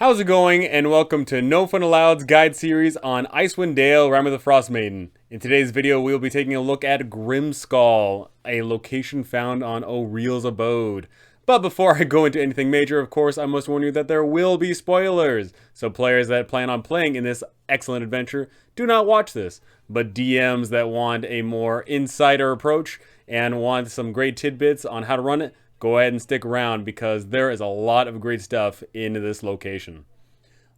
How's it going, and welcome to No Fun Alloved's guide series on Icewind Dale, Rime of the Frostmaiden. In today's video, we will be taking a look at Grimskalle, a location found on Auril's abode. But before I go into anything major, of course, I must warn you that there will be spoilers. So players that plan on playing in this excellent adventure, do not watch this. But DMs that want a more insider approach and want some great tidbits on how to run it, go ahead and stick around because there is a lot of great stuff in this location.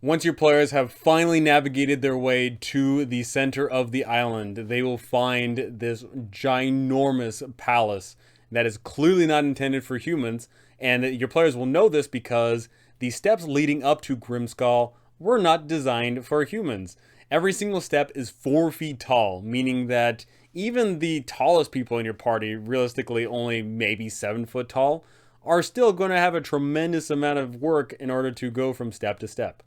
Once your players have finally navigated their way to the center of the island, they will find this ginormous palace that is clearly not intended for humans, and your players will know this because the steps leading up to Grimskalle were not designed for humans. Every single step is 4 feet tall, meaning that even the tallest people in your party, realistically only maybe 7 foot tall, are still going to have a tremendous amount of work in order to go from step to step.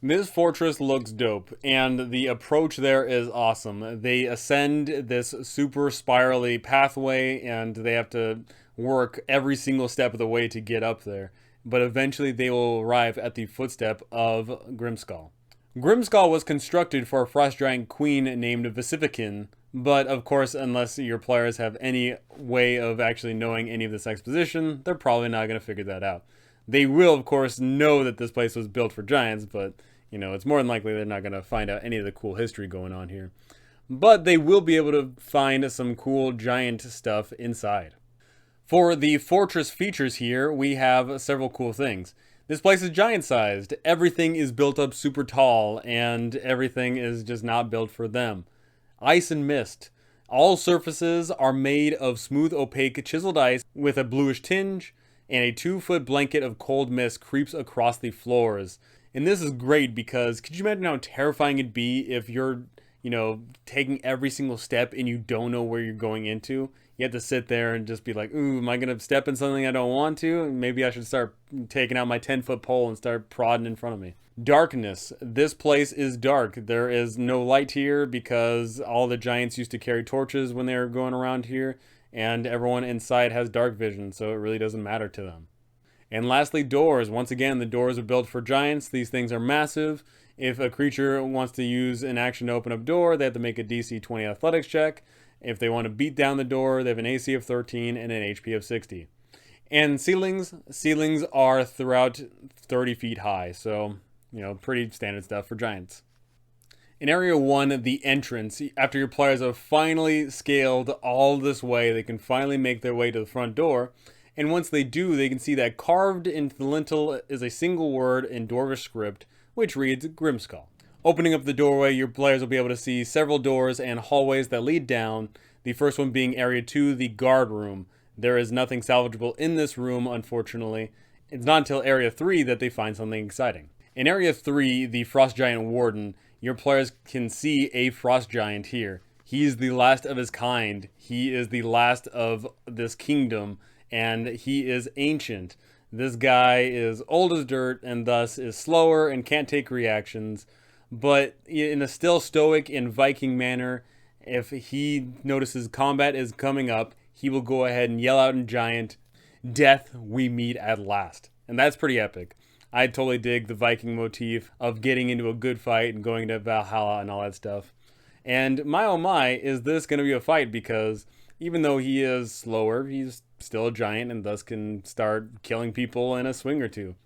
This fortress looks dope, and the approach there is awesome. They ascend this super spirally pathway, and they have to work every single step of the way to get up there. But eventually they will arrive at the footstep of Grimskalle. Grimskalle was constructed for a frost giant queen named Vassivicken, but of course, unless your players have any way of actually knowing any of this exposition, they're probably not going to figure that out. They will, of course, know that this place was built for giants, but, you know, it's more than likely they're not going to find out any of the cool history going on here. But they will be able to find some cool giant stuff inside. For the fortress features here, we have several cool things. This place is giant-sized. Everything is built up super tall, and everything is just not built for them. Ice and mist. All surfaces are made of smooth, opaque, chiseled ice with a bluish tinge, and a 2-foot blanket of cold mist creeps across the floors. And this is great because could you imagine how terrifying it'd be if you're, taking every single step and you don't know where you're going into? You have to sit there and just be like, ooh, am I going to step in something I don't want to? Maybe I should start taking out my 10-foot pole and start prodding in front of me. Darkness. This place is dark. There is no light here because all the giants used to carry torches when they were going around here, and everyone inside has dark vision, so it really doesn't matter to them. And lastly, doors. Once again, the doors are built for giants. These things are massive. If a creature wants to use an action to open up a door, they have to make a DC 20 athletics check. If they want to beat down the door, they have an AC of 13 and an HP of 60. And ceilings are throughout 30 feet high, so, pretty standard stuff for giants. In Area 1, the entrance, after your players have finally scaled all this way, they can finally make their way to the front door. And once they do, they can see that carved into the lintel is a single word in Dwarvish script, which reads Grimskalle. Opening up the doorway, your players will be able to see several doors and hallways that lead down. The first one being Area 2, the guard room. There is nothing salvageable in this room, unfortunately. It's not until Area 3 that they find something exciting. In Area 3, the Frost Giant Warden, your players can see a Frost Giant here. He is the last of his kind. He is the last of this kingdom, and he is ancient. This guy is old as dirt and thus is slower and can't take reactions. But in a still stoic and Viking manner, if he notices combat is coming up, he will go ahead and yell out in giant, "Death, we meet at last." And that's pretty epic. I totally dig the Viking motif of getting into a good fight and going to Valhalla and all that stuff. And my oh my, is this going to be a fight, because even though he is slower, he's still a giant and thus can start killing people in a swing or two.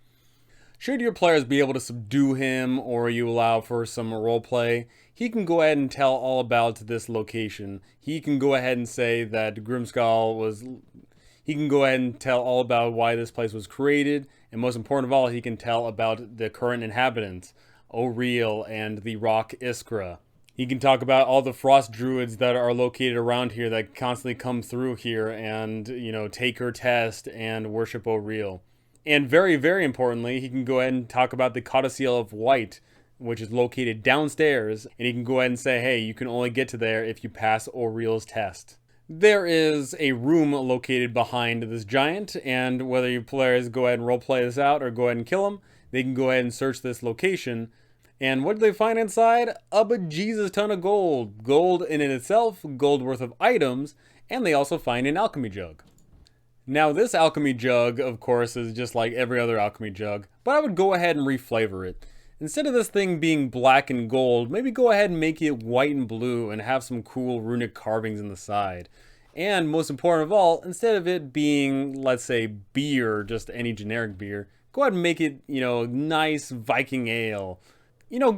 Should your players be able to subdue him, or you allow for some roleplay, he can go ahead and tell all about this location. He can go ahead and say that Grimskalle was... He can go ahead and tell all about why this place was created, and most important of all, he can tell about the current inhabitants, Auril and the rock Iskra. He can talk about all the frost druids that are located around here that constantly come through here and, take her test and worship Auril. And very, very importantly, he can go ahead and talk about the Codocil of White, which is located downstairs, and he can go ahead and say, hey, you can only get to there if you pass Auril's test. There is a room located behind this giant, and whether your players go ahead and roleplay this out or go ahead and kill him, they can go ahead and search this location. And what do they find inside? A bejesus ton of gold. Gold in itself, gold worth of items, and they also find an alchemy jug. Now this alchemy jug, of course, is just like every other alchemy jug, but I would go ahead and reflavor it. Instead of this thing being black and gold, maybe go ahead and make it white and blue and have some cool runic carvings in the side. And most important of all, instead of it being, let's say, beer, just any generic beer, go ahead and make it, nice Viking ale.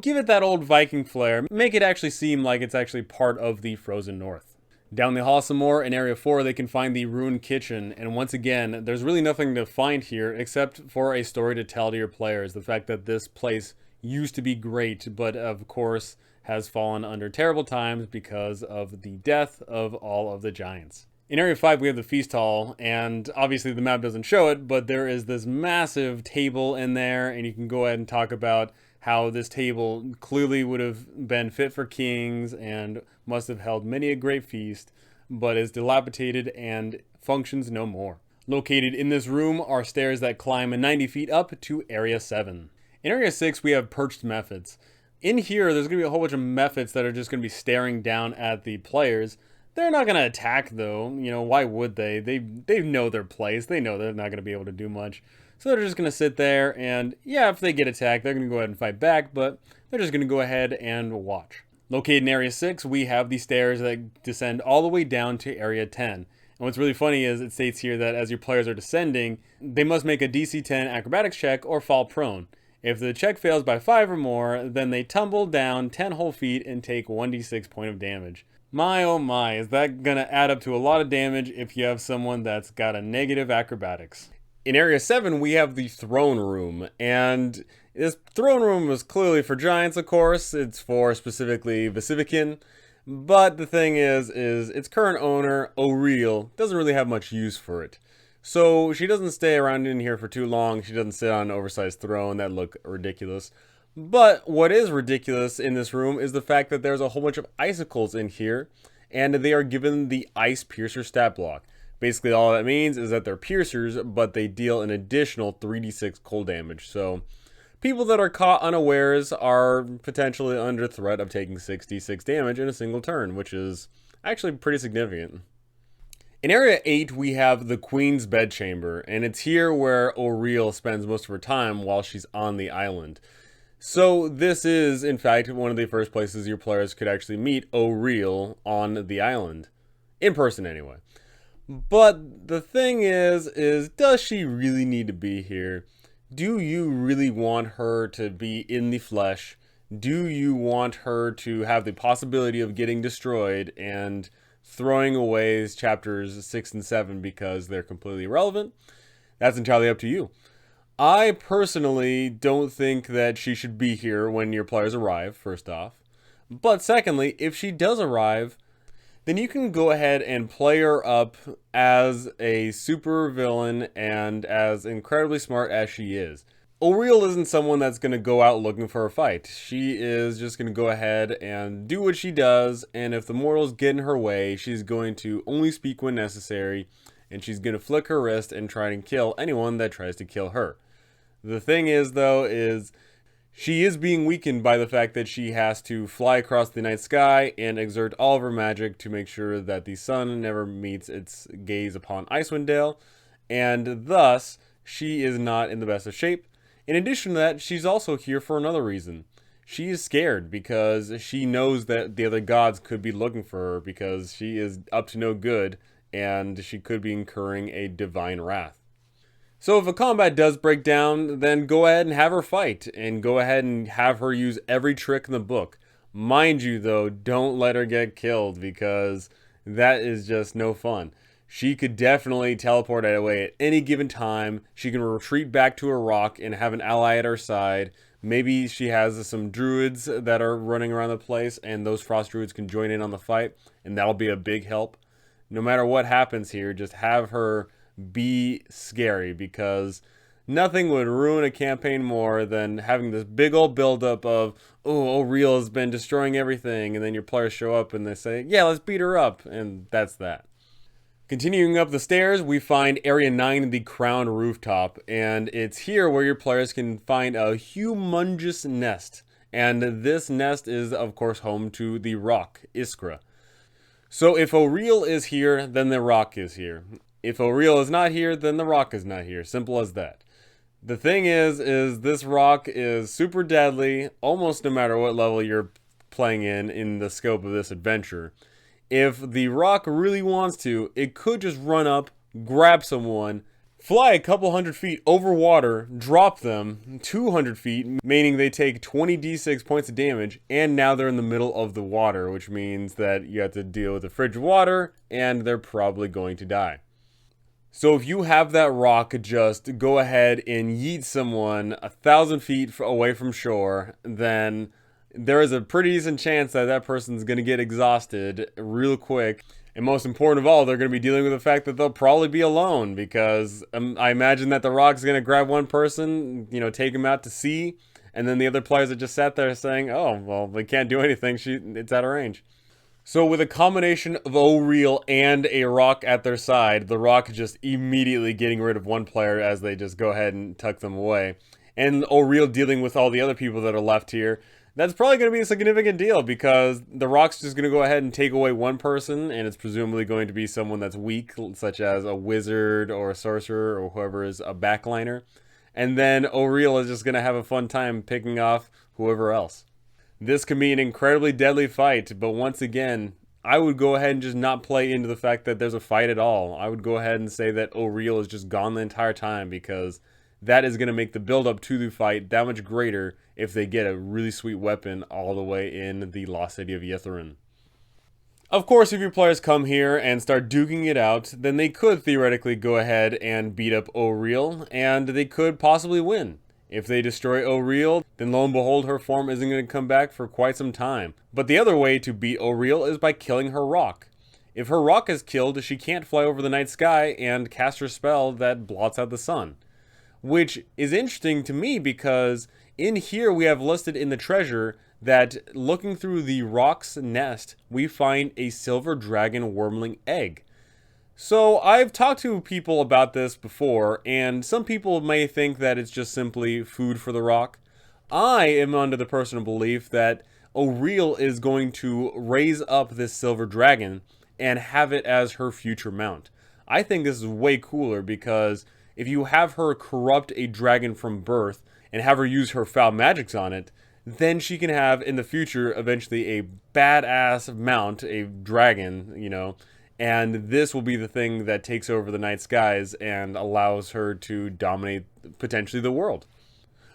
Give it that old Viking flair. Make it actually seem like it's actually part of the frozen north. Down the hall some more, in Area 4, they can find the ruined kitchen, and once again, there's really nothing to find here except for a story to tell to your players. The fact that this place used to be great, but of course has fallen under terrible times because of the death of all of the giants. In Area 5, we have the feast hall, and obviously the map doesn't show it, but there is this massive table in there, and you can go ahead and talk about how this table clearly would have been fit for kings and must have held many a great feast, but is dilapidated and functions no more. Located in this room are stairs that climb 90 feet up to Area 7. In Area 6, we have Perched Mephits. In here, there's going to be a whole bunch of Mephits that are just going to be staring down at the players. They're not going to attack, though. Why would they? They know their place. They know they're not going to be able to do much. So they're just going to sit there, and yeah, if they get attacked, they're going to go ahead and fight back, but they're just going to go ahead and watch. Located in Area 6, we have the stairs that descend all the way down to Area 10. And what's really funny is it states here that as your players are descending, they must make a DC 10 acrobatics check or fall prone. If the check fails by 5 or more, then they tumble down 10 whole feet and take 1d6 point of damage. My oh my, is that going to add up to a lot of damage if you have someone that's got a negative acrobatics. In Area 7, we have the throne room, and this throne room was clearly for giants, of course. It's for specifically Vassivicken, but the thing is its current owner, Auril, doesn't really have much use for it. So she doesn't stay around in here for too long. She doesn't sit on an oversized throne that look ridiculous. But what is ridiculous in this room is the fact that there's a whole bunch of icicles in here, and they are given the Ice Piercer stat block. Basically, all that means is that they're piercers, but they deal an additional 3d6 cold damage. So, people that are caught unawares are potentially under threat of taking 66 damage in a single turn, which is actually pretty significant. In Area 8, we have the Queen's Bedchamber, and it's here where Auril spends most of her time while she's on the island. So, this is, in fact, one of the first places your players could actually meet Auril on the island. In person, anyway. But the thing is does she really need to be here? Do you really want her to be in the flesh? Do you want her to have the possibility of getting destroyed and throwing away chapters 6 and 7 because they're completely irrelevant? That's entirely up to you. I personally don't think that she should be here when your players arrive, first off. But secondly, if she does arrive, then you can go ahead and play her up as a super villain and as incredibly smart as she is. Auril isn't someone that's going to go out looking for a fight. She is just going to go ahead and do what she does, and if the mortals get in her way, she's going to only speak when necessary, and she's going to flick her wrist and try and kill anyone that tries to kill her. The thing is, though, is she is being weakened by the fact that she has to fly across the night sky and exert all of her magic to make sure that the sun never meets its gaze upon Icewind Dale, and thus, she is not in the best of shape. In addition to that, she's also here for another reason. She is scared because she knows that the other gods could be looking for her because she is up to no good, and she could be incurring a divine wrath. So if a combat does break down, then go ahead and have her fight, and go ahead and have her use every trick in the book. Mind you, though, don't let her get killed, because that is just no fun. She could definitely teleport away at any given time. She can retreat back to a rock and have an ally at her side. Maybe she has some druids that are running around the place, and those frost druids can join in on the fight, and that'll be a big help. No matter what happens here, just have her be scary, because nothing would ruin a campaign more than having this big old buildup of, oh, Auril has been destroying everything, and then your players show up and they say, yeah, let's beat her up, and that's that. Continuing up the stairs, we find Area 9, the Crown Rooftop, and it's here where your players can find a humongous nest, and this nest is, of course, home to the rock, Iskra. So if Auril is here, then the rock is here. If Auril is not here, then the rock is not here. Simple as that. The thing is this rock is super deadly, almost no matter what level you're playing in the scope of this adventure. If the rock really wants to, it could just run up, grab someone, fly a couple hundred feet over water, drop them 200 feet, meaning they take 20d6 points of damage, and now they're in the middle of the water, which means that you have to deal with the frigid water, and they're probably going to die. So if you have that rock just go ahead and yeet someone 1,000 feet away from shore, then there is a pretty decent chance that that person's going to get exhausted real quick. And most important of all, they're going to be dealing with the fact that they'll probably be alone, because I imagine that the rock's going to grab one person, take him out to sea, and then the other players that just sat there saying, oh, well, they can't do anything, it's out of range. So with a combination of Auril and a rock at their side, the rock is just immediately getting rid of one player as they just go ahead and tuck them away. And Auril dealing with all the other people that are left here, that's probably going to be a significant deal, because the rock's just going to go ahead and take away one person, and it's presumably going to be someone that's weak, such as a wizard or a sorcerer or whoever is a backliner. And then Auril is just going to have a fun time picking off whoever else. This can be an incredibly deadly fight, but once again, I would go ahead and just not play into the fact that there's a fight at all. I would go ahead and say that Auril is just gone the entire time, because that is going to make the build-up to the fight that much greater if they get a really sweet weapon all the way in the lost city of Ythryn. Of course, if your players come here and start duking it out, then they could theoretically go ahead and beat up Auril, and they could possibly win. If they destroy Auril, then lo and behold, her form isn't going to come back for quite some time. But the other way to beat Auril is by killing her rock. If her rock is killed, she can't fly over the night sky and cast her spell that blots out the sun. Which is interesting to me, because in here we have listed in the treasure that looking through the rock's nest, we find a silver dragon wormling egg. So I've talked to people about this before, and some people may think that it's just simply food for the rock. I am under the personal belief that Auril is going to raise up this silver dragon and have it as her future mount. I think this is way cooler, because if you have her corrupt a dragon from birth and have her use her foul magics on it, then she can have in the future eventually a badass mount, a dragon, and this will be the thing that takes over the night skies and allows her to dominate potentially the world.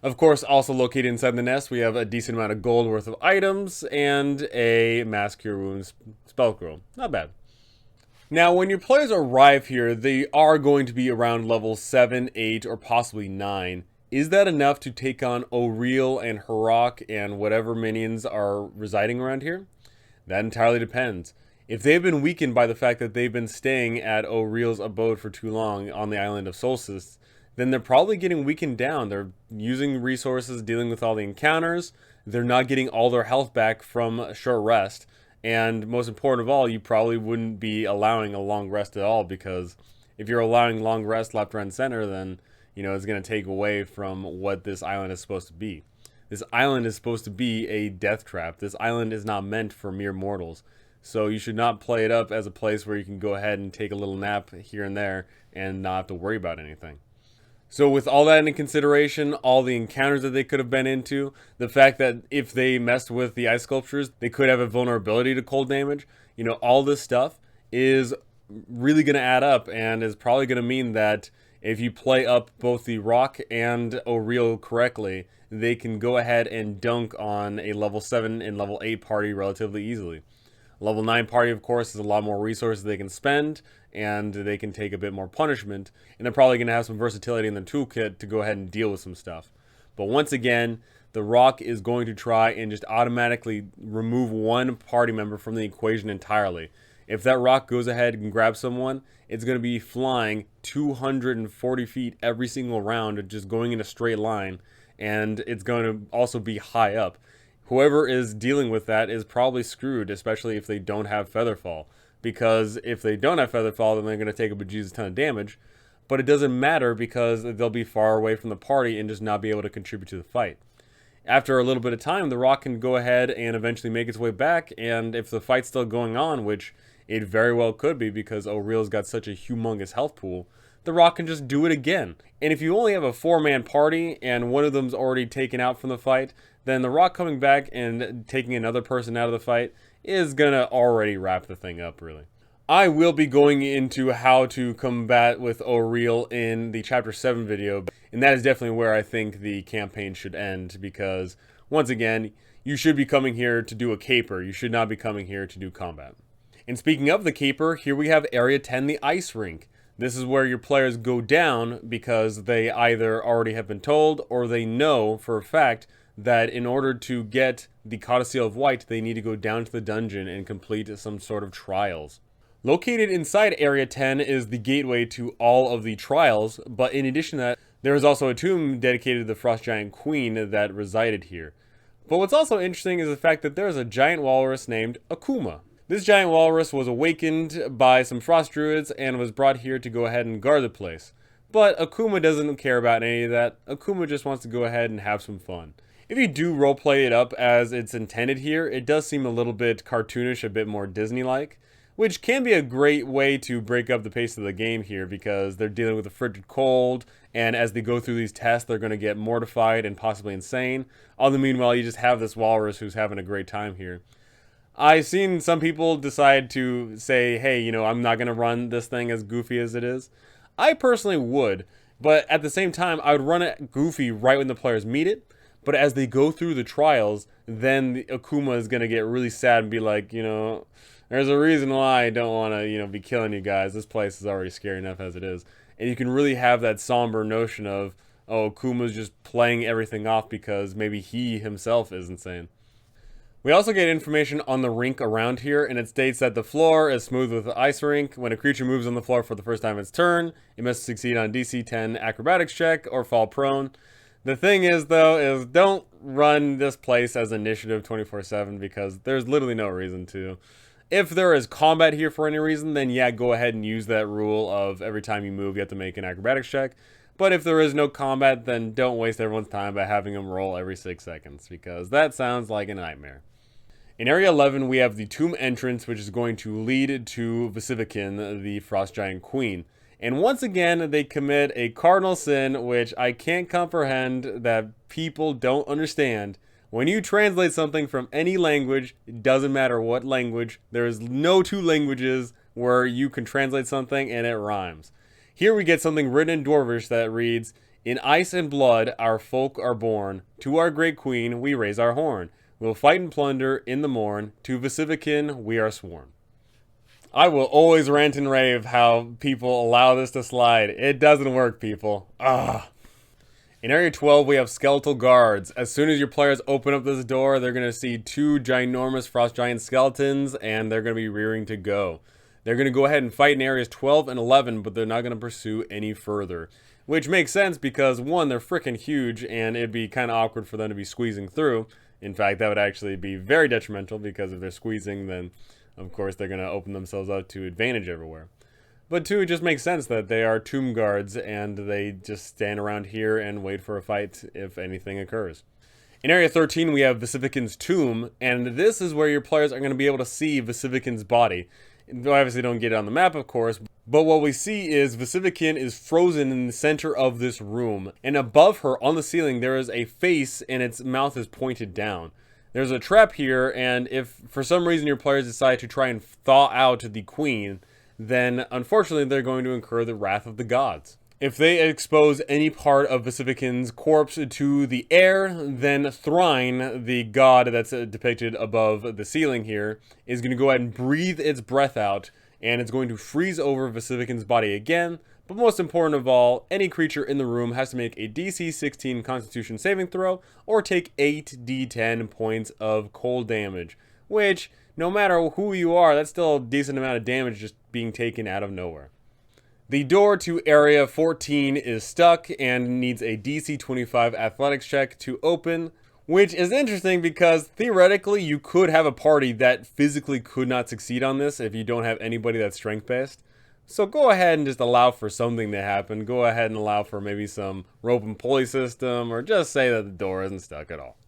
Of course, also located inside the nest, we have a decent amount of gold worth of items and a Mass Cure Wounds spell scroll. Not bad. Now, when your players arrive here, they are going to be around level 7, 8, or possibly 9. Is that enough to take on Auril and her rock and whatever minions are residing around here? That entirely depends. If they've been weakened by the fact that they've been staying at Auril's abode for too long on the island of Solstice, then they're probably getting weakened down. They're using resources, dealing with all the encounters. They're not getting all their health back from a short rest. And most important of all, you probably wouldn't be allowing a long rest at all, because if you're allowing long rest left, right, and center, then, it's going to take away from what this island is supposed to be. This island is supposed to be a death trap. This island is not meant for mere mortals. So you should not play it up as a place where you can go ahead and take a little nap here and there and not have to worry about anything. So with all that into consideration, all the encounters that they could have been into, the fact that if they messed with the ice sculptures, they could have a vulnerability to cold damage, all this stuff is really going to add up, and is probably going to mean that if you play up both the rock and Auril correctly, they can go ahead and dunk on a level 7 and level 8 party relatively easily. Level 9 party, of course, is a lot more resources they can spend, and they can take a bit more punishment, and they're probably going to have some versatility in the toolkit to go ahead and deal with some stuff. But once again, the rock is going to try and just automatically remove one party member from the equation entirely. If that rock goes ahead and grabs someone, it's going to be flying 240 feet every single round, just going in a straight line, and it's going to also be high up. Whoever is dealing with that is probably screwed, especially if they don't have Featherfall. Because if they don't have Featherfall, then they're going to take a bejesus ton of damage. But it doesn't matter, because they'll be far away from the party and just not be able to contribute to the fight. After a little bit of time, the rock can go ahead and eventually make its way back, and if the fight's still going on, which It very well could be because Auril's got such a humongous health pool. The Rock can just do it again. And if you only have a 4-man party and one of them's already taken out from the fight, then the Rock coming back and taking another person out of the fight is gonna already wrap the thing up, really. I will be going into how to combat with Auril in the Chapter 7 video, and that is definitely where I think the campaign should end, because, once again, you should be coming here to do a caper. You should not be coming here to do combat. And speaking of the caper, here we have Area 10, the Ice Rink. This is where your players go down because they either already have been told or they know for a fact that in order to get the Codocil of White, they need to go down to the dungeon and complete some sort of trials. Located inside Area 10 is the gateway to all of the trials, but in addition to that, there is also a tomb dedicated to the Frost Giant Queen that resided here. But what's also interesting is the fact that there is a giant walrus named Akuma. This giant walrus was awakened by some frost druids and was brought here to go ahead and guard the place. But Akuma doesn't care about any of that. Akuma just wants to go ahead and have some fun. If you do roleplay it up as it's intended here, it does seem a little bit cartoonish, a bit more Disney-like, which can be a great way to break up the pace of the game here because they're dealing with the frigid cold, and as they go through these tests, they're going to get mortified and possibly insane. All the meanwhile, you just have this walrus who's having a great time here. I've seen some people decide to say, hey, you know, I'm not going to run this thing as goofy as it is. I personally would, but at the same time, I would run it goofy right when the players meet it. But as they go through the trials, then the Akuma is going to get really sad and be like, you know, there's a reason why I don't want to, you know, be killing you guys. This place is already scary enough as it is. And you can really have that somber notion of, oh, Akuma's just playing everything off because maybe he himself is insane. We also get information on the rink around here, and it states that the floor is smooth with the ice rink. When a creature moves on the floor for the first time its turn, it must succeed on DC 10 acrobatics check or fall prone. The thing is, though, is don't run this place as initiative 24/7 because there's literally no reason to. If there is combat here for any reason, then yeah, go ahead and use that rule of every time you move, you have to make an acrobatics check. But if there is no combat, then don't waste everyone's time by having them roll every 6 seconds because that sounds like a nightmare. In Area 11, we have the tomb entrance, which is going to lead to Vassivicken, the Frost Giant Queen. And once again, they commit a cardinal sin, which I can't comprehend that people don't understand. When you translate something from any language, it doesn't matter what language, there is no two languages where you can translate something and it rhymes. Here we get something written in Dwarvish that reads, "In ice and blood our folk are born, to our great queen we raise our horn. We'll fight and plunder in the morn, to Vassivicken we are sworn." I will always rant and rave how people allow this to slide. It doesn't work, people. Ugh. In Area 12, we have skeletal guards. As soon as your players open up this door, they're going to see 2 ginormous frost giant skeletons, and they're going to be rearing to go. They're going to go ahead and fight in Areas 12 and 11, but they're not going to pursue any further. Which makes sense because, one, they're freaking huge, and it'd be kind of awkward for them to be squeezing through. In fact, that would actually be very detrimental because if they're squeezing, then of course they're going to open themselves up to advantage everywhere. But 2, it just makes sense that they are tomb guards and they just stand around here and wait for a fight if anything occurs. In Area 13, we have Vassivickens' tomb, and this is where your players are going to be able to see Vassivickens' body. They obviously don't get it on the map, of course, but what we see is Vassivicken is frozen in the center of this room, and above her on the ceiling there is a face and its mouth is pointed down. There's a trap here, and if for some reason your players decide to try and thaw out the queen, then unfortunately they're going to incur the wrath of the gods. If they expose any part of Vassivickens' corpse to the air, then Thrine, the god that's depicted above the ceiling here, is going to go ahead and breathe its breath out, and it's going to freeze over Vassivickens' body again. But most important of all, any creature in the room has to make a DC 16 Constitution saving throw, or take 8d10 points of cold damage, which, no matter who you are, that's still a decent amount of damage just being taken out of nowhere. The door to Area 14 is stuck and needs a DC 25 athletics check to open, which is interesting because theoretically you could have a party that physically could not succeed on this if you don't have anybody that's strength-based. So go ahead and just allow for something to happen. Go ahead and allow for maybe some rope and pulley system, or just say that the door isn't stuck at all.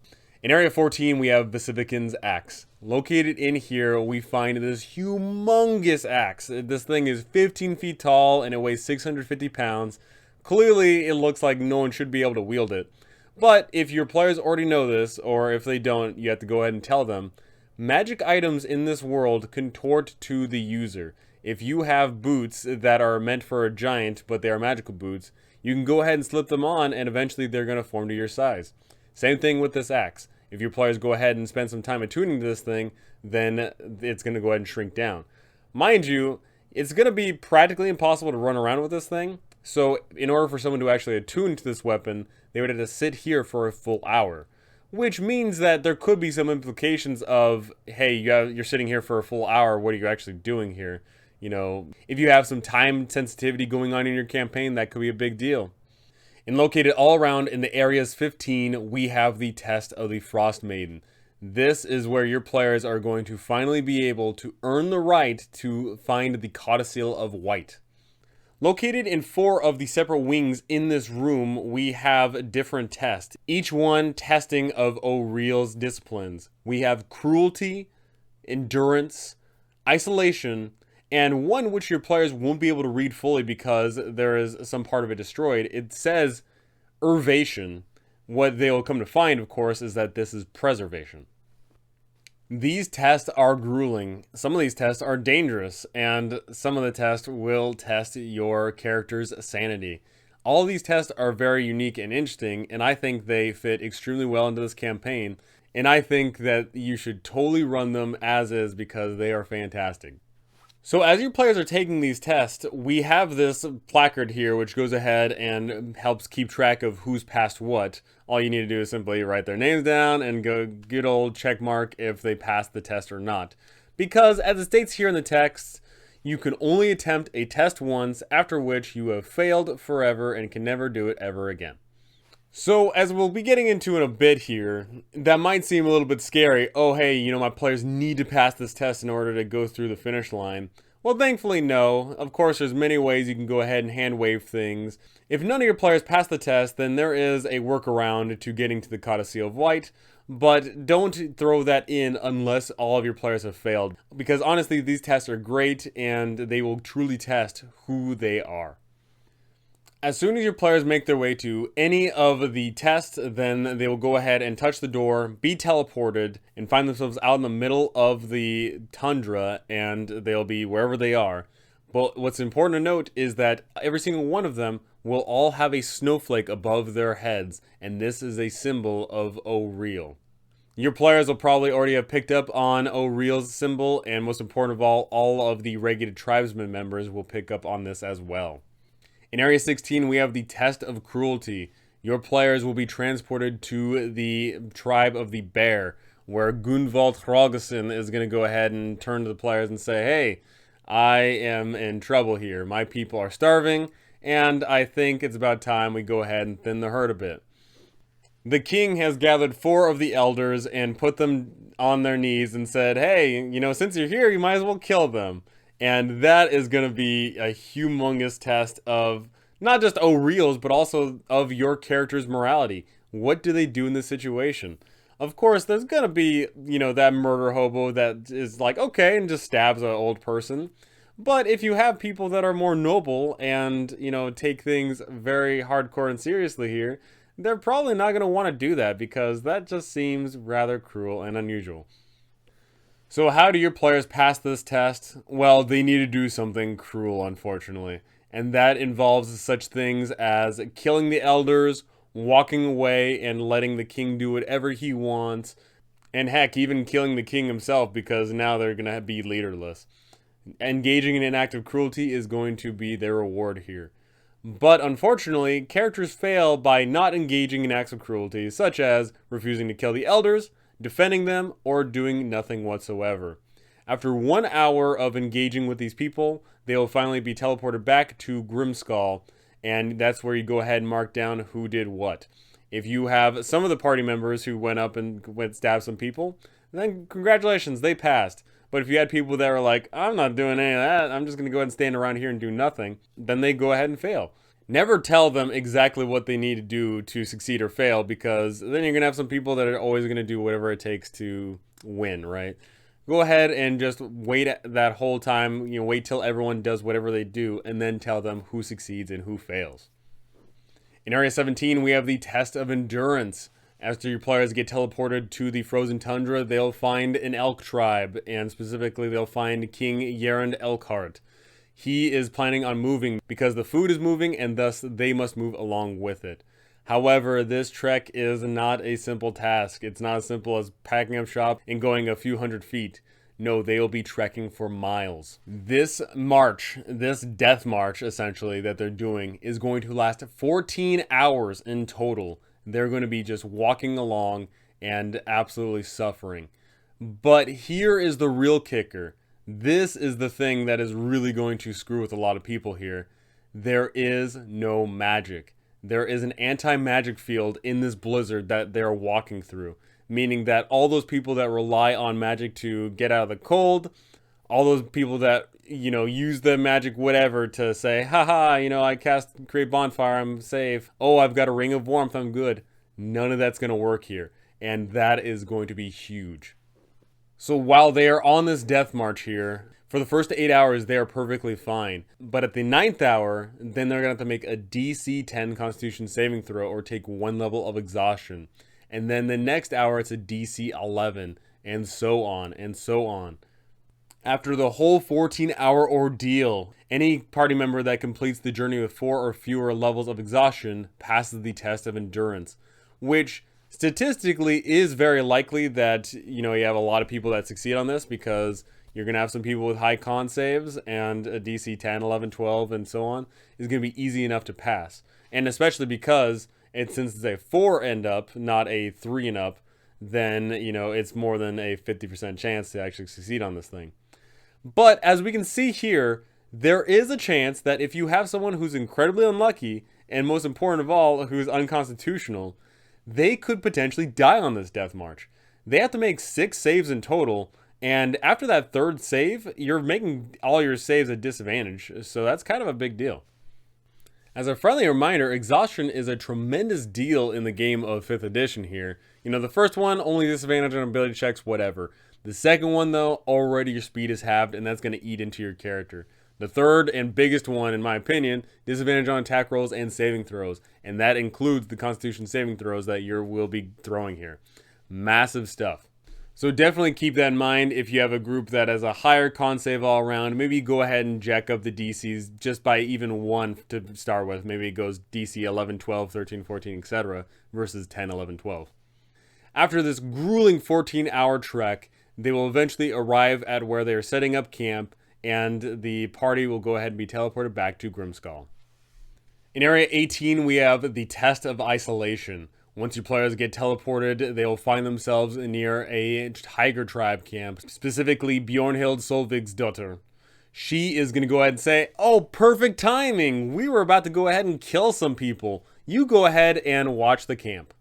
In Area 14, we have Vassivickens axe. Located in here, we find this humongous axe. This thing is 15 feet tall and it weighs 650 pounds. Clearly, it looks like no one should be able to wield it. But if your players already know this, or if they don't, you have to go ahead and tell them. Magic items in this world contort to the user. If you have boots that are meant for a giant, but they are magical boots, you can go ahead and slip them on, and eventually they're going to form to your size. Same thing with this axe. If your players go ahead and spend some time attuning to this thing, then it's going to go ahead and shrink down. Mind you, it's going to be practically impossible to run around with this thing. So in order for someone to actually attune to this weapon, they would have to sit here for a full hour. Which means that there could be some implications of, hey, you're sitting here for a full hour, what are you actually doing here? You know, if you have some time sensitivity going on in your campaign, that could be a big deal. And located all around in the areas 15, we have the test of the Frostmaiden. This is where your players are going to finally be able to earn the right to find the Codocil of White. Located in 4 of the separate wings in this room, we have different tests, each one testing of Auril's disciplines. We have Cruelty, Endurance, Isolation, and one which your players won't be able to read fully because there is some part of it destroyed. It says Ervation. What they will come to find, of course, is that this is Preservation. These tests are grueling. Some of these tests are dangerous, and some of the tests will test your character's sanity. All these tests are very unique and interesting, and I think they fit extremely well into this campaign, and I think that you should totally run them as is because they are fantastic. So as your players are taking these tests, we have this placard here which goes ahead and helps keep track of who's passed what. All you need to do is simply write their names down and go good old check mark if they passed the test or not. Because as it states here in the text, you can only attempt a test once, after which you have failed forever and can never do it ever again. So as we'll be getting into in a bit here, that might seem a little bit scary. Oh hey, you know, my players need to pass this test in order to go through the finish line. Well, thankfully no. Of course, there's many ways you can go ahead and hand wave things. If none of your players pass the test, then there is a workaround to getting to the Codocil of White, but don't throw that in unless all of your players have failed. Because honestly, these tests are great and they will truly test who they are. As soon as your players make their way to any of the tests, then they will go ahead and touch the door, be teleported, and find themselves out in the middle of the tundra, and they'll be wherever they are. But what's important to note is that every single one of them will all have a snowflake above their heads, and this is a symbol of Auril. Your players will probably already have picked up on Auril's symbol, and most important of all of the Regulated Tribesmen members will pick up on this as well. In Area 16, we have the Test of Cruelty. Your players will be transported to the tribe of the Bear, where Gunvald Hrogason is going to go ahead and turn to the players and say, hey, I am in trouble here. My people are starving, and I think it's about time we go ahead and thin the herd a bit. The king has gathered 4 of the elders and put them on their knees and said, hey, you know, since you're here, you might as well kill them. And that is going to be a humongous test of not just Auril's, but also of your character's morality. What do they do in this situation? Of course, there's going to be, you know, that murder hobo that is like, okay, and just stabs an old person. But if you have people that are more noble and, you know, take things very hardcore and seriously here, they're probably not going to want to do that because that just seems rather cruel and unusual. So how do your players pass this test? Well, they need to do something cruel, unfortunately. And that involves such things as killing the elders, walking away and letting the king do whatever he wants, and heck, even killing the king himself because now they're going to be leaderless. Engaging in an act of cruelty is going to be their reward here. But unfortunately, characters fail by not engaging in acts of cruelty, such as refusing to kill the elders, defending them, or doing nothing whatsoever. After 1 hour of engaging with these people, they will finally be teleported back to Grimskalle, and that's where you go ahead and mark down who did what. If you have some of the party members who went up and stabbed some people, then congratulations, they passed. But if you had people that were like, I'm not doing any of that, I'm just going to go ahead and stand around here and do nothing, then they go ahead and fail. Never tell them exactly what they need to do to succeed or fail, because then you're going to have some people that are always going to do whatever it takes to win, right? Go ahead and just wait that whole time, wait till everyone does whatever they do, and then tell them who succeeds and who fails. In Area 17, we have the Test of Endurance. After your players get teleported to the frozen tundra, they'll find an elk tribe, and specifically they'll find King Yerand Elkhart. He is planning on moving because the food is moving, and thus they must move along with it. However, this trek is not a simple task. It's not as simple as packing up shop and going a few hundred feet. No, they will be trekking for miles. This march, this death march essentially that they're doing, is going to last 14 hours in total. They're going to be just walking along and absolutely suffering. But here is the real kicker. This is the thing that is really going to screw with a lot of people here. There is no magic. There is an anti-magic field in this blizzard that they're walking through. Meaning that all those people that rely on magic to get out of the cold, all those people that, use the magic whatever to say, haha, I create bonfire, I'm safe. Oh, I've got a ring of warmth, I'm good. None of that's going to work here. And that is going to be huge. So while they are on this death march here, for the first 8 hours, they are perfectly fine. But at the 9th hour, then they're going to have to make a DC 10 Constitution saving throw or take 1 level of exhaustion. And then the next hour, it's a DC 11, and so on, and so on. After the whole 14-hour ordeal, any party member that completes the journey with 4 or fewer levels of exhaustion passes the test of endurance, which statistically is very likely that, you have a lot of people that succeed on this, because you're going to have some people with high con saves, and a DC 10, 11, 12, and so on is going to be easy enough to pass. And especially because since it's a 4 and up, not a 3 and up, then, it's more than a 50% chance to actually succeed on this thing. But as we can see here, there is a chance that if you have someone who's incredibly unlucky, and most important of all, who's unconstitutional, they could potentially die on this death march. They have to make 6 saves in total, and after that 3rd save, you're making all your saves a disadvantage, so that's kind of a big deal. As a friendly reminder, exhaustion is a tremendous deal in the game of 5th edition here. The first one, only disadvantage on ability checks, whatever. The second one, though, already your speed is halved, and that's going to eat into your character. The third and biggest one, in my opinion, disadvantage on attack rolls and saving throws, and that includes the Constitution saving throws that you will be throwing here. Massive stuff. So definitely keep that in mind if you have a group that has a higher con save all around. Maybe go ahead and jack up the DCs just by even 1 to start with. Maybe it goes DC 11, 12, 13, 14, etc. versus 10, 11, 12. After this grueling 14-hour trek, they will eventually arrive at where they are setting up camp, and the party will go ahead and be teleported back to Grimskalle. In Area 18, we have the Test of Isolation. Once your players get teleported, they will find themselves near a tiger tribe camp, specifically Bjornhild Solvigsdotter. She is going to go ahead and say, oh, perfect timing! We were about to go ahead and kill some people. You go ahead and watch the camp.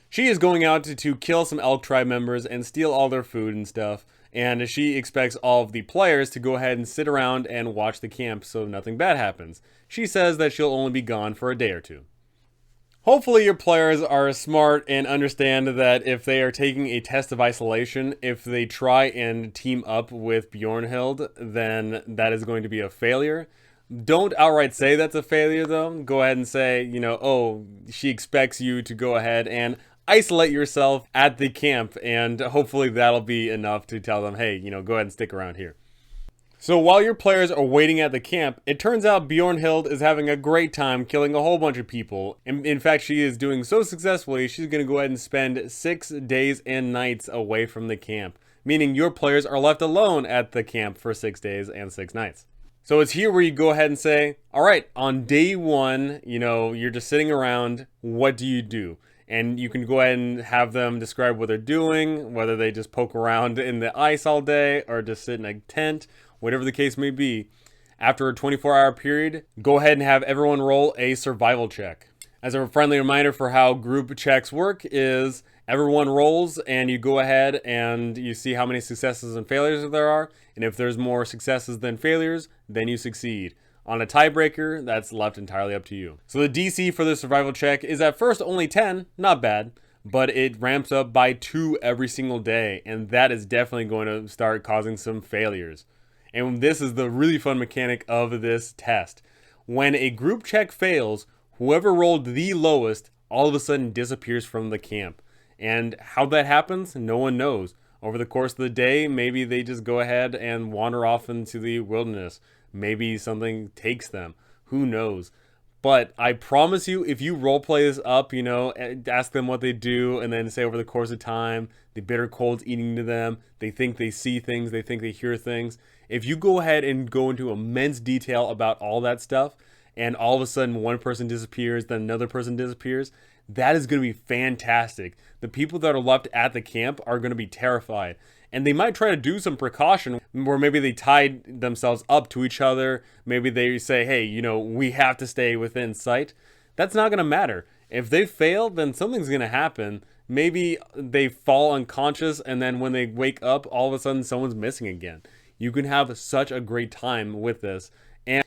She is going out to kill some elk tribe members and steal all their food and stuff, and she expects all of the players to go ahead and sit around and watch the camp so nothing bad happens. She says that she'll only be gone for a day or 2. Hopefully your players are smart and understand that if they are taking a test of isolation, if they try and team up with Bjornhild, then that is going to be a failure. Don't outright say that's a failure though. Go ahead and say, oh, she expects you to go ahead and isolate yourself at the camp, and hopefully that'll be enough to tell them, hey, go ahead and stick around here. So while your players are waiting at the camp, it turns out Bjornhild is having a great time killing a whole bunch of people. And in fact, she is doing so successfully, she's going to go ahead and spend 6 days and nights away from the camp. Meaning your players are left alone at the camp for 6 days and 6 nights. So it's here where you go ahead and say, all right, on day 1, you're just sitting around, what do you do? And you can go ahead and have them describe what they're doing, whether they just poke around in the ice all day or just sit in a tent, whatever the case may be. After a 24-hour period, go ahead and have everyone roll a survival check. As a friendly reminder for how group checks work is everyone rolls and you go ahead and you see how many successes and failures there are. And if there's more successes than failures, then you succeed. On a tiebreaker, that's left entirely up to you. So the DC for the survival check is at first only 10, not bad, but it ramps up by 2 every single day, and that is definitely going to start causing some failures. And this is the really fun mechanic of this test. When a group check fails, whoever rolled the lowest all of a sudden disappears from the camp. And how that happens, no one knows. Over the course of the day, maybe they just go ahead and wander off into the wilderness. Maybe something takes them. Who knows? But I promise you, if you roleplay this up, you know, ask them what they do, and then say over the course of time, the bitter cold's eating into them, they think they see things, they think they hear things. If you go ahead and go into immense detail about all that stuff, and all of a sudden one person disappears, then another person disappears, that is going to be fantastic. The people that are left at the camp are going to be terrified. And they might try to do some precaution where maybe they tie themselves up to each other. Maybe they say, hey, you know, we have to stay within sight. That's not going to matter. If they fail, then something's going to happen. Maybe they fall unconscious, and then when they wake up, all of a sudden someone's missing again. You can have such a great time with this.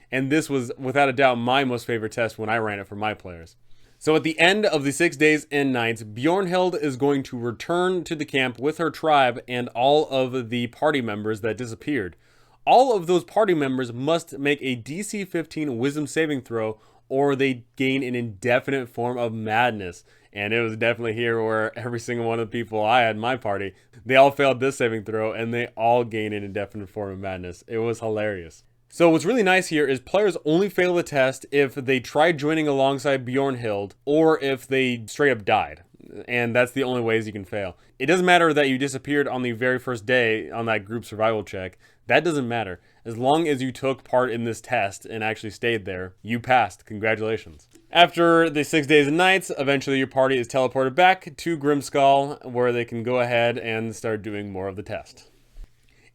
And this was, without a doubt, my most favorite test when I ran it for my players. So at the end of the 6 days and nights, Bjornhild is going to return to the camp with her tribe and all of the party members that disappeared. All of those party members must make a DC 15 wisdom saving throw, or they gain an indefinite form of madness. And it was definitely here where every single one of the people I had in my party, they all failed this saving throw, and they all gained an indefinite form of madness. It was hilarious. So what's really nice here is players only fail the test if they tried joining alongside Bjornhild, or if they straight up died. And that's the only ways you can fail. It doesn't matter that you disappeared on the very first day on that group survival check. That doesn't matter. As long as you took part in this test and actually stayed there, you passed. Congratulations. After the 6 days and nights, eventually your party is teleported back to Grimskalle, where they can go ahead and start doing more of the test.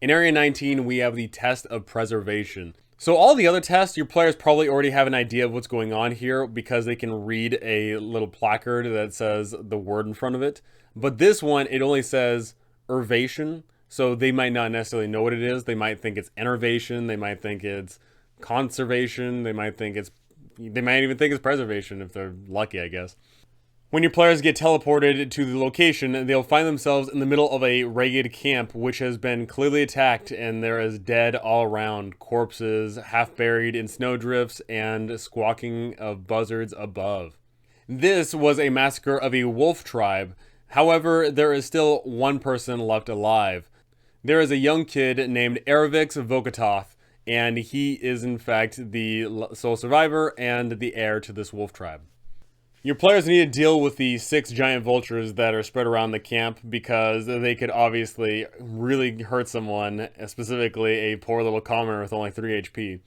In Area 19, we have the test of preservation. So all the other tests, your players probably already have an idea of what's going on here because they can read a little placard that says the word in front of it. But this one, it only says Ervation, so they might not necessarily know what it is. They might think it's enervation, they might think it's conservation, they might even think it's preservation if they're lucky, I guess. When your players get teleported to the location, they'll find themselves in the middle of a ragged camp which has been clearly attacked, and there is dead all around, corpses half buried in snowdrifts and squawking of buzzards above. This was a massacre of a wolf tribe. However, there is still one person left alive. There is a young kid named Ervix Vokatoth, and he is in fact the sole survivor and the heir to this wolf tribe. Your players need to deal with the 6 giant vultures that are spread around the camp because they could obviously really hurt someone, specifically a poor little commoner with only 3 HP.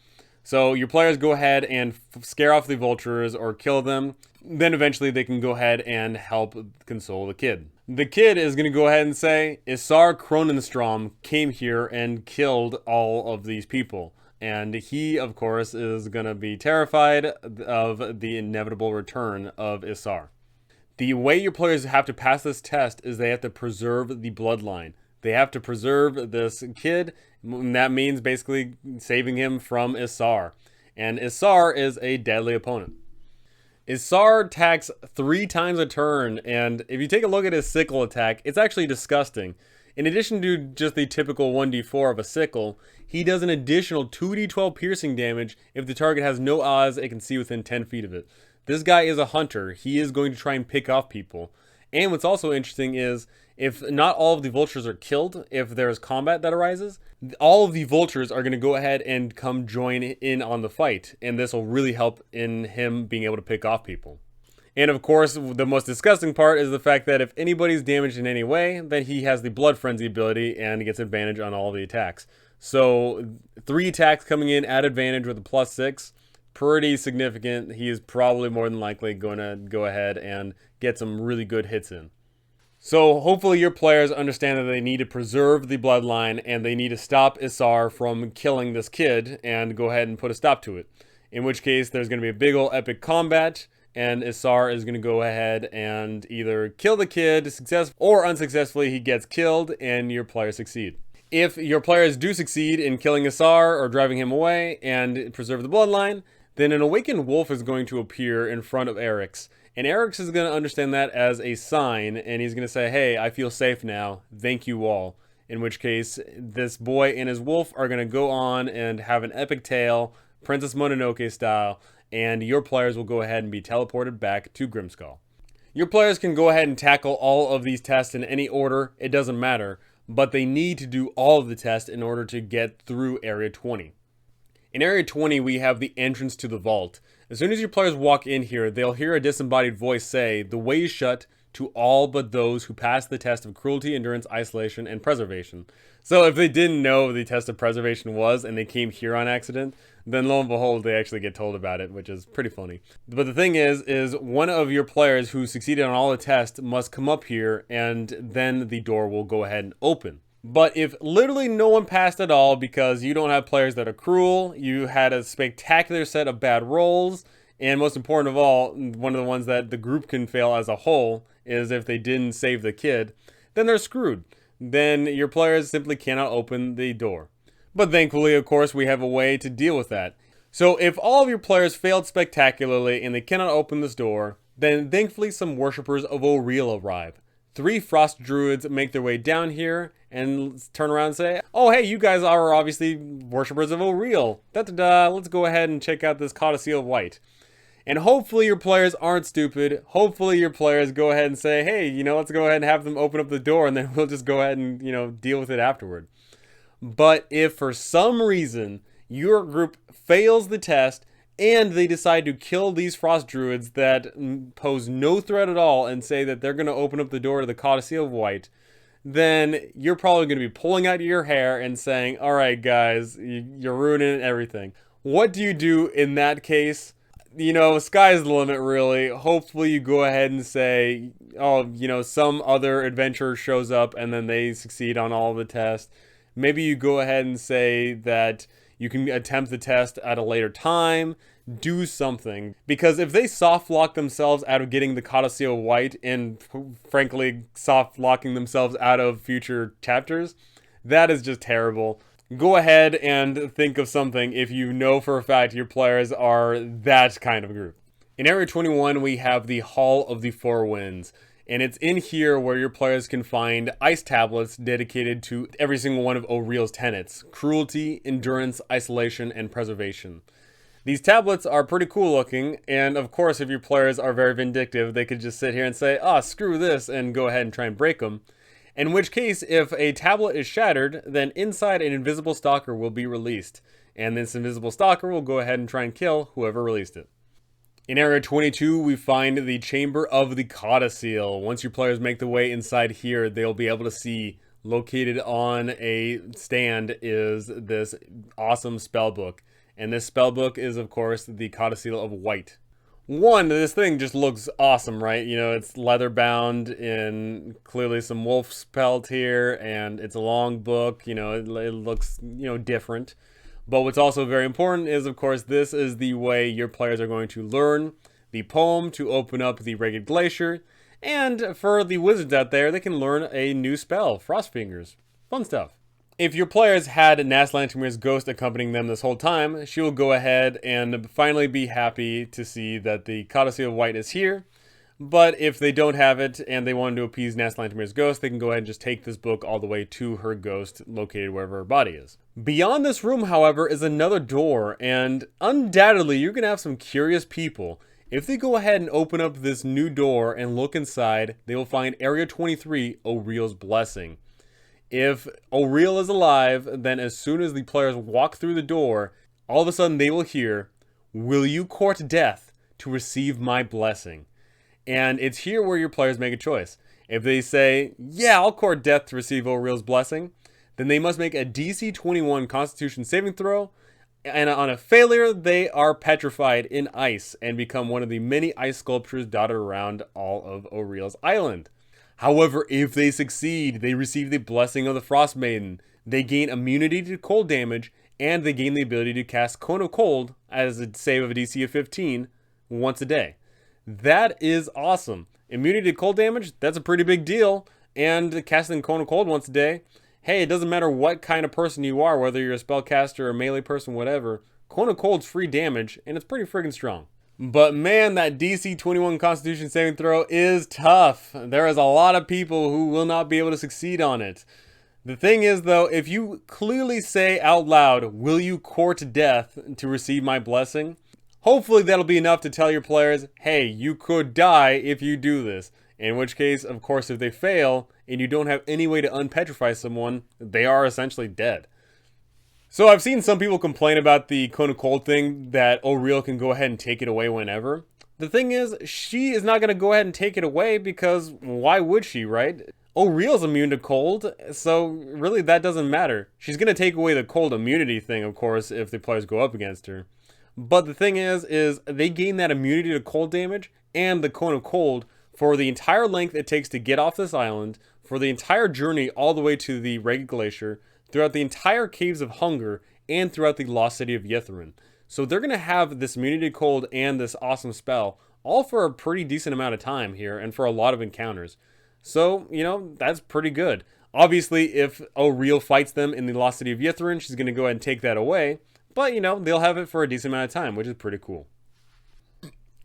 So your players go ahead and scare off the vultures or kill them. Then eventually they can go ahead and help console the kid. The kid is going to go ahead and say, Isar Kronenstrom came here and killed all of these people. And he, of course, is going to be terrified of the inevitable return of Isar. The way your players have to pass this test is they have to preserve the bloodline. They have to preserve this kid, and that means basically saving him from Isar. And Isar is a deadly opponent. Isar attacks 3 times a turn, and if you take a look at his sickle attack, it's actually disgusting. In addition to just the typical 1d4 of a sickle, he does an additional 2d12 piercing damage if the target has no odds it can see within 10 feet of it. This guy is a hunter. He is going to try and pick off people. And what's also interesting is, if not all of the vultures are killed, if there's combat that arises, all of the vultures are going to go ahead and come join in on the fight. And this will really help in him being able to pick off people. And of course, the most disgusting part is the fact that if anybody's damaged in any way, then he has the Blood Frenzy ability and gets advantage on all the attacks. So 3 attacks coming in at advantage with a +6, pretty significant. He is probably more than likely going to go ahead and get some really good hits in. So hopefully your players understand that they need to preserve the bloodline and they need to stop Isar from killing this kid and go ahead and put a stop to it. In which case there's going to be a big ol' epic combat, and Isar is going to go ahead and either kill the kid or unsuccessfully he gets killed and your players succeed. If your players do succeed in killing Asar or driving him away and preserve the bloodline, then an awakened wolf is going to appear in front of Eric's. And Eric's is going to understand that as a sign, and he's going to say, hey, I feel safe now. Thank you all. In which case, this boy and his wolf are going to go on and have an epic tale, Princess Mononoke style, and your players will go ahead and be teleported back to Grimskalle. Your players can go ahead and tackle all of these tests in any order, it doesn't matter, but they need to do all of the tests in order to get through Area 20. In Area 20, we have the entrance to the vault. As soon as your players walk in here, they'll hear a disembodied voice say, the way is shut to all but those who pass the test of Cruelty, Endurance, Isolation, and Preservation. So if they didn't know the test of Preservation was and they came here on accident, then lo and behold, they actually get told about it, which is pretty funny. But the thing is one of your players who succeeded on all the tests must come up here, and then the door will go ahead and open. But if literally no one passed at all because you don't have players that are cruel, you had a spectacular set of bad rolls, and most important of all, one of the ones that the group can fail as a whole is if they didn't save the kid, then they're screwed. Then your players simply cannot open the door. But thankfully, of course, we have a way to deal with that. So if all of your players failed spectacularly and they cannot open this door, then thankfully some worshippers of Auril arrive. 3 frost druids make their way down here and turn around and say, oh hey, you guys are obviously worshippers of Auril. Let's go ahead and check out this Codocil of White. And hopefully your players aren't stupid. Hopefully your players go ahead and say, hey, let's go ahead and have them open up the door and then we'll just go ahead and, deal with it afterward. But if for some reason your group fails the test and they decide to kill these frost druids that pose no threat at all and say that they're going to open up the door to the Codocil of White, then you're probably going to be pulling out your hair and saying, all right, guys, you're ruining everything. What do you do in that case? Sky's the limit, really. Hopefully you go ahead and say, oh, some other adventurer shows up and then they succeed on all the tests. Maybe you go ahead and say that you can attempt the test at a later time. Do something. Because if they soft lock themselves out of getting the Codocil White and frankly soft locking themselves out of future chapters, that is just terrible. Go ahead and think of something if you know for a fact your players are that kind of group. In Area 21, we have the Hall of the Four Winds. And it's in here where your players can find ice tablets dedicated to every single one of Auril's tenets: Cruelty, Endurance, Isolation, and Preservation. These tablets are pretty cool looking, and of course if your players are very vindictive, they could just sit here and say, screw this, and go ahead and try and break them. In which case, if a tablet is shattered, then inside an invisible stalker will be released, and this invisible stalker will go ahead and try and kill whoever released it. In Area 22, we find the Chamber of the Codocil. Once your players make the way inside here, they'll be able to see, located on a stand, is this awesome spellbook. And this spellbook is, of course, the Codocil of White. This thing just looks awesome, right? It's leather bound in clearly some wolf spelt here, and it's a long book. It looks, different. But what's also very important is, of course, this is the way your players are going to learn the poem to open up the Ragged Glacier. And for the wizards out there, they can learn a new spell, Frost Fingers. Fun stuff. If your players had Naslantimir's ghost accompanying them this whole time, she will go ahead and finally be happy to see that the Codocil of White is here. But if they don't have it and they want to appease Naslantimir's ghost, they can go ahead and just take this book all the way to her ghost located wherever her body is. Beyond this room, however, is another door, and undoubtedly you're going to have some curious people. If they go ahead and open up this new door and look inside, they will find Area 23, Auril's Blessing. If Auril is alive, then as soon as the players walk through the door, all of a sudden they will hear, "Will you court death to receive my blessing?" And it's here where your players make a choice. If they say, yeah, I'll court death to receive Auril's blessing, then they must make a DC 21 Constitution saving throw, and on a failure, they are petrified in ice and become one of the many ice sculptures dotted around all of Auril's island. However, if they succeed, they receive the blessing of the Frostmaiden. They gain immunity to cold damage, and they gain the ability to cast Cone of Cold as a save of a DC of 15 once a day. That is awesome. Immunity to cold damage, that's a pretty big deal. And casting Cone of Cold once a day, hey, it doesn't matter what kind of person you are, whether you're a spellcaster or a melee person, whatever, Cone of Cold's free damage, and it's pretty friggin' strong. But man, that DC 21 Constitution saving throw is tough. There is a lot of people who will not be able to succeed on it. The thing is, though, if you clearly say out loud, will you court death to receive my blessing? Hopefully that'll be enough to tell your players, hey, you could die if you do this. In which case, of course, if they fail, and you don't have any way to unpetrify someone, they are essentially dead. So I've seen some people complain about the Cone of Cold thing, that Auril can go ahead and take it away whenever. The thing is, she is not going to go ahead and take it away because why would she, right? Auril's immune to cold, so really that doesn't matter. She's going to take away the cold immunity thing, of course, if the players go up against her. But the thing is they gain that immunity to cold damage and the Cone of Cold for the entire length it takes to get off this island, for the entire journey all the way to the Ragged Glacier, throughout the entire Caves of Hunger, and throughout the Lost City of Ythryn. So they're going to have this immunity to cold and this awesome spell, all for a pretty decent amount of time here, and for a lot of encounters. So, you know, that's pretty good. Obviously, if Auril fights them in the Lost City of Ythryn, she's going to go ahead and take that away. But, you know, they'll have it for a decent amount of time, which is pretty cool.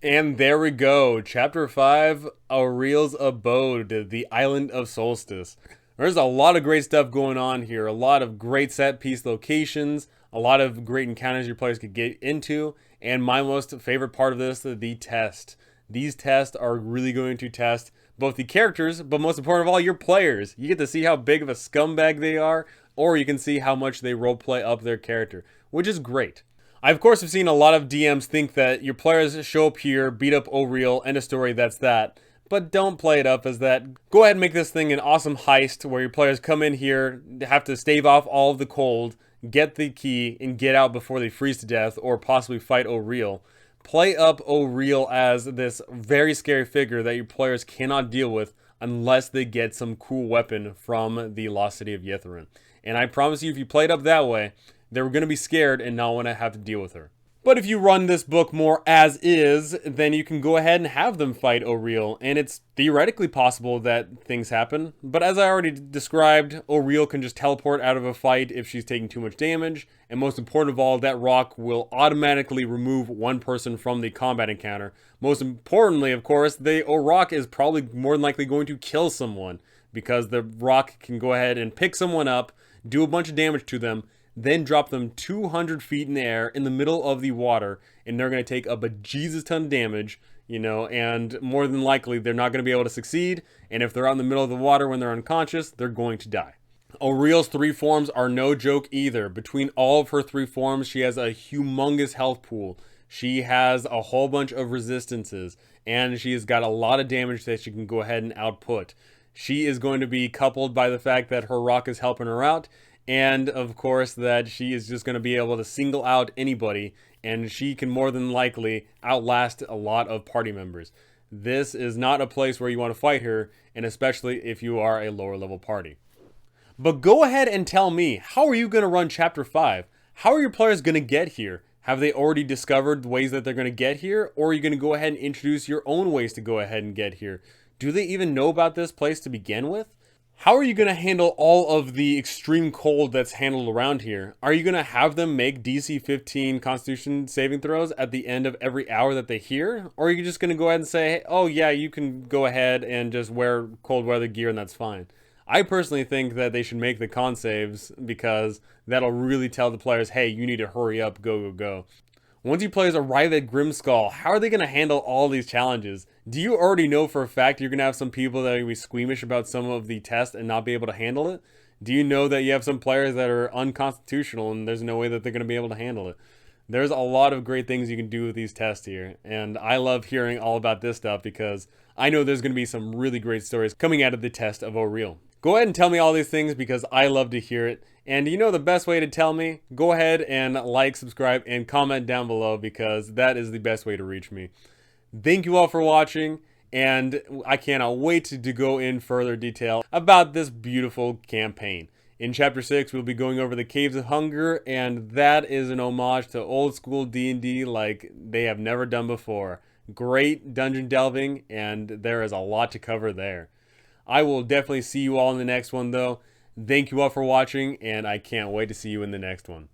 And there we go. Chapter 5, Auril's Abode, the Island of Solstice. There's a lot of great stuff going on here. A lot of great set piece locations. A lot of great encounters your players could get into. And my most favorite part of this, the test. These tests are really going to test both the characters, but most important of all, your players. You get to see how big of a scumbag they are, or you can see how much they roleplay up their character, which is great. I, of course, have seen a lot of DMs think that your players show up here, beat up Auril, end of story, that's that. But don't play it up as that. Go ahead and make this thing an awesome heist where your players come in here, have to stave off all of the cold, get the key, and get out before they freeze to death or possibly fight Auril. Play up Auril as this very scary figure that your players cannot deal with unless they get some cool weapon from the Lost City of Ythryn. And I promise you, if you play it up that way, they're going to be scared and not want to have to deal with her. But if you run this book more as is, then you can go ahead and have them fight Auril, and it's theoretically possible that things happen. But as I already described, Auril can just teleport out of a fight if she's taking too much damage, and most important of all, that rock will automatically remove one person from the combat encounter. Most importantly, of course, the rock is probably more than likely going to kill someone, because the rock can go ahead and pick someone up, do a bunch of damage to them, then drop them 200 feet in the air in the middle of the water, and they're going to take a bejesus ton of damage, you know, and more than likely they're not going to be able to succeed, and if they're out in the middle of the water when they're unconscious, they're going to die. Auril's 3 forms are no joke either. Between all of her 3 forms, she has a humongous health pool. She has a whole bunch of resistances, and she has got a lot of damage that she can go ahead and output. She is going to be coupled by the fact that her rock is helping her out, and of course that she is just going to be able to single out anybody, and she can more than likely outlast a lot of party members. This is not a place where you want to fight her, and especially if you are a lower level party. But go ahead and tell me, how are you going to run Chapter 5? How are your players going to get here? Have they already discovered ways that they're going to get here, or are you going to go ahead and introduce your own ways to go ahead and get here? Do they even know about this place to begin with? How are you going to handle all of the extreme cold that's handled around here? Are you going to have them make DC 15 Constitution saving throws at the end of every hour that they hear? Or are you just going to go ahead and say, hey, oh yeah, you can go ahead and just wear cold weather gear and that's fine? I personally think that they should make the con saves because that'll really tell the players, hey, you need to hurry up, go, go, go. Once you players arrive at Grimskalle, how are they going to handle all these challenges? Do you already know for a fact you're going to have some people that are going to be squeamish about some of the tests and not be able to handle it? Do you know that you have some players that are unconstitutional and there's no way that they're going to be able to handle it? There's a lot of great things you can do with these tests here, and I love hearing all about this stuff because I know there's going to be some really great stories coming out of the test of Auril. Go ahead and tell me all these things because I love to hear it. And you know the best way to tell me? Go ahead and like, subscribe, and comment down below because that is the best way to reach me. Thank you all for watching, and I cannot wait to go in further detail about this beautiful campaign. In Chapter 6, we'll be going over the Caves of Hunger, and that is an homage to old school D&D like they have never done before. Great dungeon delving, and there is a lot to cover there. I will definitely see you all in the next one, though. Thank you all for watching, and I can't wait to see you in the next one.